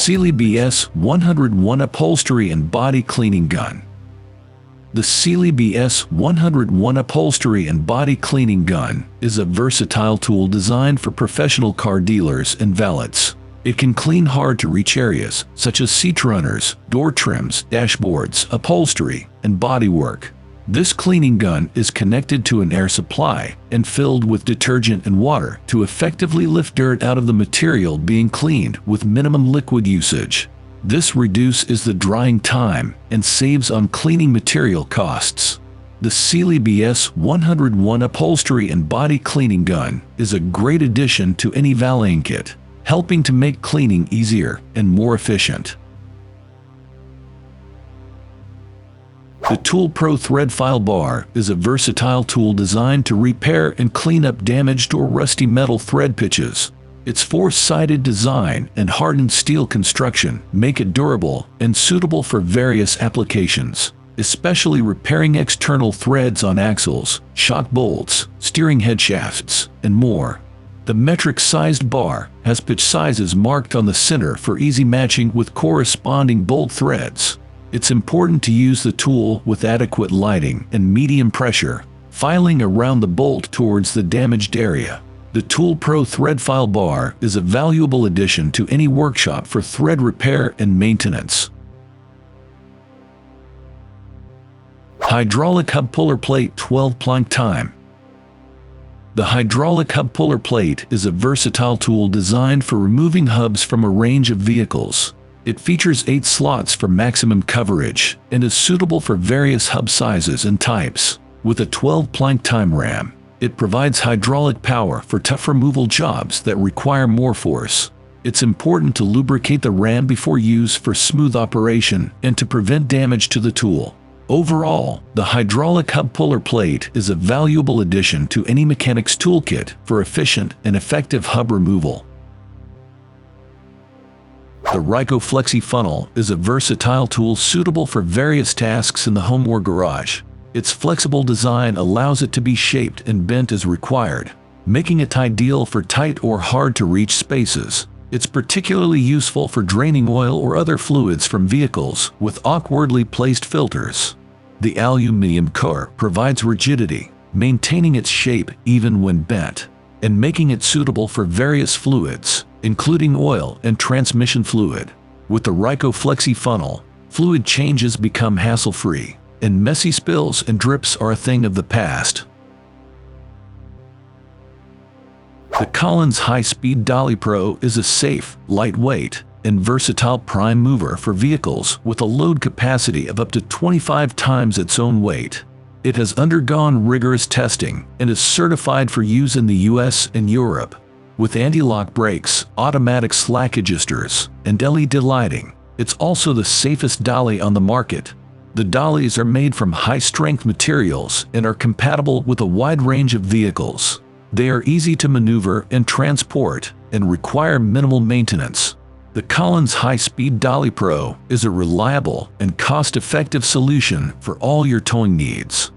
Sealey BS-101 Upholstery and Body Cleaning Gun. The Sealey BS-101 Upholstery and Body Cleaning Gun is a versatile tool designed for professional car dealers and valets. It can clean hard-to-reach areas such as seat runners, door trims, dashboards, upholstery, and bodywork. This cleaning gun is connected to an air supply and filled with detergent and water to effectively lift dirt out of the material being cleaned with minimum liquid usage. This reduces the drying time and saves on cleaning material costs. The Sealey BS-101 Upholstery and Body Cleaning Gun is a great addition to any valeting kit, helping to make cleaning easier and more efficient. The ToolPRO thread file bar is a versatile tool designed to repair and clean up damaged or rusty metal thread pitches. Its four-sided design and hardened steel construction make it durable and suitable for various applications, especially repairing external threads on axles, shock bolts, steering head shafts, and more. The metric-sized bar has pitch sizes marked on the center for easy matching with corresponding bolt threads. It's important to use the tool with adequate lighting and medium pressure, filing around the bolt towards the damaged area. The ToolPRO thread file bar is a valuable addition to any workshop for thread repair and maintenance. Hydraulic hub puller plate 12 plank time. The hydraulic hub puller plate is a versatile tool designed for removing hubs from a range of vehicles. It features 8 slots for maximum coverage and is suitable for various hub sizes and types. With a 12 plank time ram, it provides hydraulic power for tough removal jobs that require more force. It's important to lubricate the ram before use for smooth operation and to prevent damage to the tool. Overall, the hydraulic hub puller plate is a valuable addition to any mechanic's toolkit for efficient and effective hub removal. The Ryco Flexi funnel is a versatile tool suitable for various tasks in the home or garage. Its flexible design allows it to be shaped and bent as required, making it ideal for tight or hard-to-reach spaces. It's particularly useful for draining oil or other fluids from vehicles with awkwardly placed filters. The aluminum core provides rigidity, maintaining its shape even when bent, and making it suitable for various fluids, including oil and transmission fluid. With the Ryco Flexi funnel, fluid changes become hassle-free, and messy spills and drips are a thing of the past. The Collins high-speed Dolly Pro is a safe, lightweight, and versatile prime mover for vehicles with a load capacity of up to 25 times its own weight. It has undergone rigorous testing and is certified for use in the US and Europe. With anti-lock brakes, automatic slack adjusters, and LED lighting, it's also the safest dolly on the market. The dollies are made from high-strength materials and are compatible with a wide range of vehicles. They are easy to maneuver and transport and require minimal maintenance. The Collins High-Speed Dolly Pro is a reliable and cost-effective solution for all your towing needs.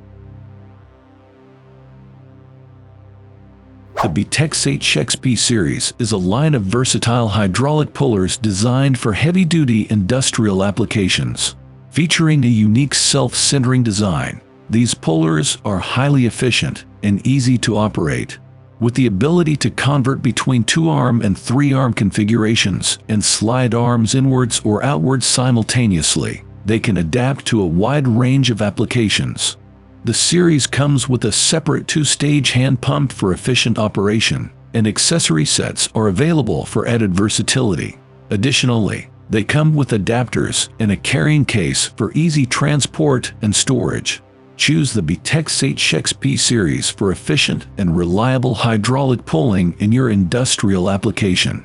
The BETEX HXP series is a line of versatile hydraulic pullers designed for heavy-duty industrial applications. Featuring a unique self-centering design, these pullers are highly efficient and easy to operate. With the ability to convert between 2-arm and 3-arm configurations and slide arms inwards or outwards simultaneously, they can adapt to a wide range of applications. The series comes with a separate 2-stage hand pump for efficient operation, and accessory sets are available for added versatility. Additionally, they come with adapters and a carrying case for easy transport and storage. Choose the BETEX HXP series for efficient and reliable hydraulic pulling in your industrial application.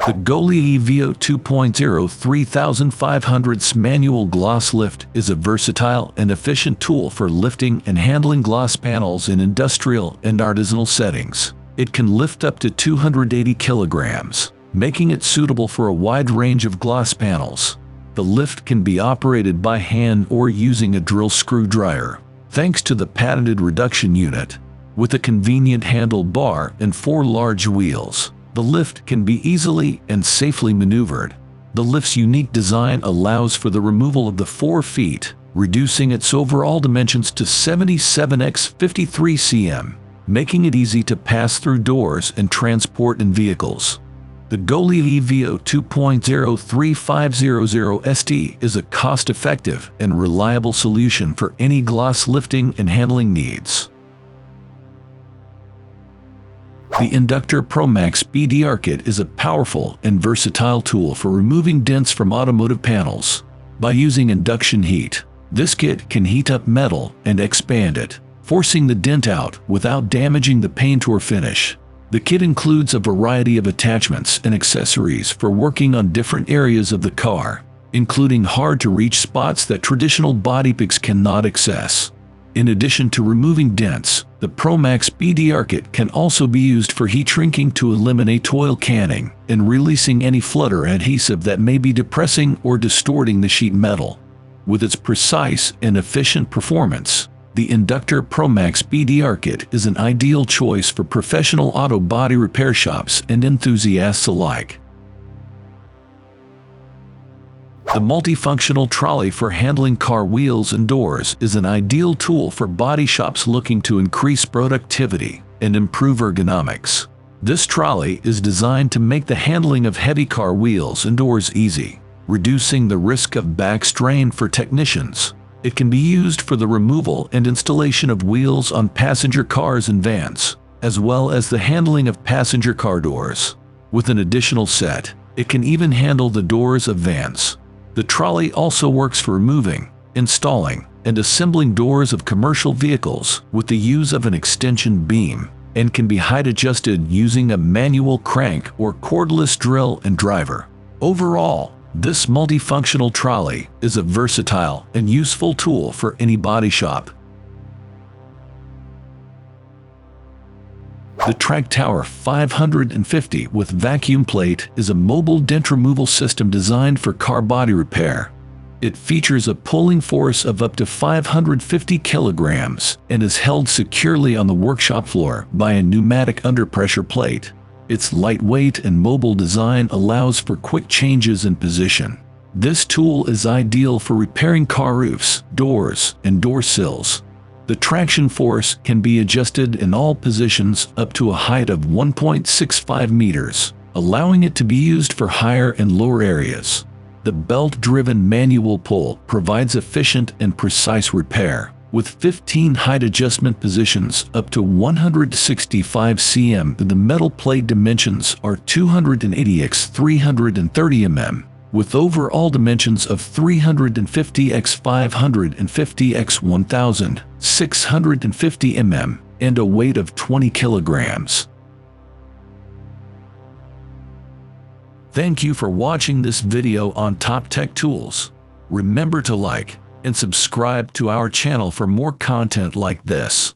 The Dolly EVO 2.0 3500 manual gloss lift is a versatile and efficient tool for lifting and handling gloss panels in industrial and artisanal settings. It can lift up to 280 kilograms, making it suitable for a wide range of gloss panels. The lift can be operated by hand or using a drill screw dryer. Thanks to the patented reduction unit, With a convenient handlebar and 4 large wheels, the lift can be easily and safely maneuvered. The lift's unique design allows for the removal of the 4 feet, reducing its overall dimensions to 77 x 53 cm, making it easy to pass through doors and transport in vehicles. The Dolly EVO 2.03500 ST is a cost-effective and reliable solution for any glass lifting and handling needs. The ToolPRO Max BDR Kit is a powerful and versatile tool for removing dents from automotive panels. By using induction heat, this kit can heat up metal and expand it, forcing the dent out without damaging the paint or finish. The kit includes a variety of attachments and accessories for working on different areas of the car, including hard-to-reach spots that traditional body picks cannot access. In addition to removing dents, the Pro Max BDR Kit can also be used for heat shrinking to eliminate oil canning and releasing any flutter adhesive that may be depressing or distorting the sheet metal. With its precise and efficient performance, the ToolPRO Max BDR Kit is an ideal choice for professional auto body repair shops and enthusiasts alike. The multifunctional trolley for handling car wheels and doors is an ideal tool for body shops looking to increase productivity and improve ergonomics. This trolley is designed to make the handling of heavy car wheels and doors easy, reducing the risk of back strain for technicians. It can be used for the removal and installation of wheels on passenger cars and vans, as well as the handling of passenger car doors. With an additional set, it can even handle the doors of vans. The trolley also works for removing, installing, and assembling doors of commercial vehicles with the use of an extension beam, and can be height adjusted using a manual crank or cordless drill and driver. Overall, this multifunctional trolley is a versatile and useful tool for any body shop. The Track Tower 550 with vacuum plate is a mobile dent removal system designed for car body repair. It features a pulling force of up to 550 kilograms and is held securely on the workshop floor by a pneumatic underpressure plate. Its lightweight and mobile design allows for quick changes in position. This tool is ideal for repairing car roofs, doors, and door sills. The traction force can be adjusted in all positions up to a height of 1.65 meters, allowing it to be used for higher and lower areas. The belt-driven manual pull provides efficient and precise repair, with 15 height adjustment positions up to 165 cm. The metal plate dimensions are 280 x 330 mm, with overall dimensions of 350 x 550 x 1650 mm and a weight of 20 kilograms. Thank you for watching this video on Top Tech Tools. Remember to like and subscribe to our channel for more content like this.